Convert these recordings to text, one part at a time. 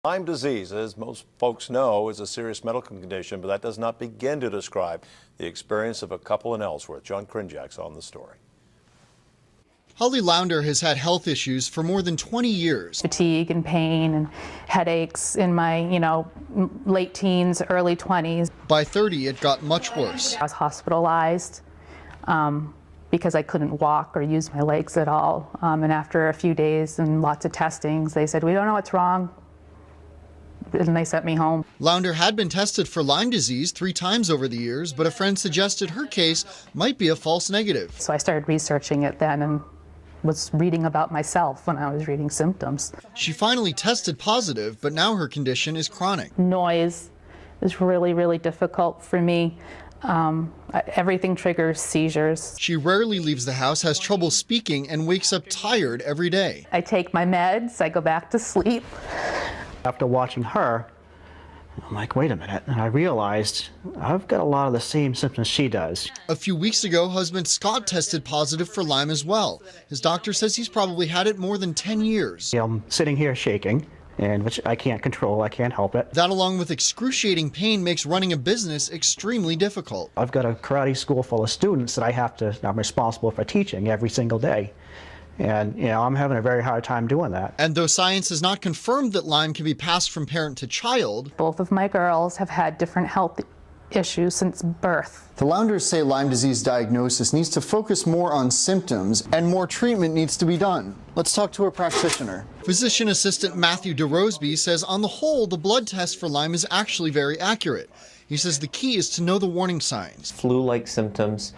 Lyme disease, as most folks know, is a serious medical condition, but that does not begin to describe the experience of a couple in Ellsworth. John Krinjak's on the story. Holly Lounder has had health issues for more than 20 years. Fatigue and pain and headaches in my, late teens, early 20s. By 30, it got much worse. I was hospitalized because I couldn't walk or use my legs at all. And after a few days and lots of testings, they said, "We don't know what's wrong." And they sent me home. Lounder had been tested for Lyme disease 3 times over the years, but a friend suggested her case might be a false negative. So I started researching it then and was reading about myself when I was reading symptoms. She finally tested positive, but now her condition is chronic. Noise is really, really difficult for me. Everything triggers seizures. She rarely leaves the house, has trouble speaking, and wakes up tired every day. I take my meds, I go back to sleep. After watching her, I'm like, wait a minute, and I realized I've got a lot of the same symptoms she does. A few weeks ago, husband Scott tested positive for Lyme as well. His doctor says he's probably had it more than 10 years. I'm sitting here shaking, and which I can't control, I can't help it. That, along with excruciating pain, makes running a business extremely difficult. I've got a karate school full of students that I'm responsible for teaching every single day. And, I'm having a very hard time doing that. And though science has not confirmed that Lyme can be passed from parent to child, both of my girls have had different health issues since birth. The Lounders say Lyme disease diagnosis needs to focus more on symptoms and more treatment needs to be done. Let's talk to a practitioner. Physician assistant Matthew DeRoseby says on the whole, the blood test for Lyme is actually very accurate. He says the key is to know the warning signs. Flu-like symptoms,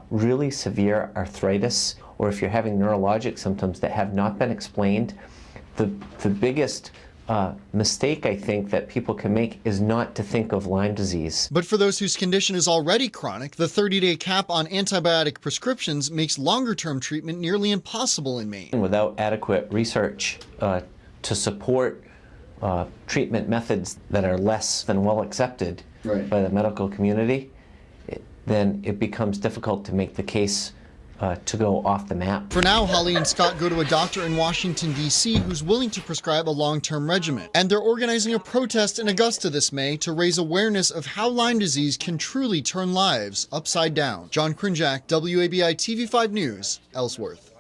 really severe arthritis, or if you're having neurologic symptoms that have not been explained, the biggest mistake I think that people can make is not to think of Lyme disease. But for those whose condition is already chronic, the 30-day cap on antibiotic prescriptions makes longer-term treatment nearly impossible in Maine. Without adequate research to support treatment methods that are less than well accepted by the medical community, then it becomes difficult to make the case to go off the map. For now, Holly and Scott go to a doctor in Washington, D.C. who's willing to prescribe a long-term regimen. And they're organizing a protest in Augusta this May to raise awareness of how Lyme disease can truly turn lives upside down. John Krinjak, WABI TV5 News, Ellsworth.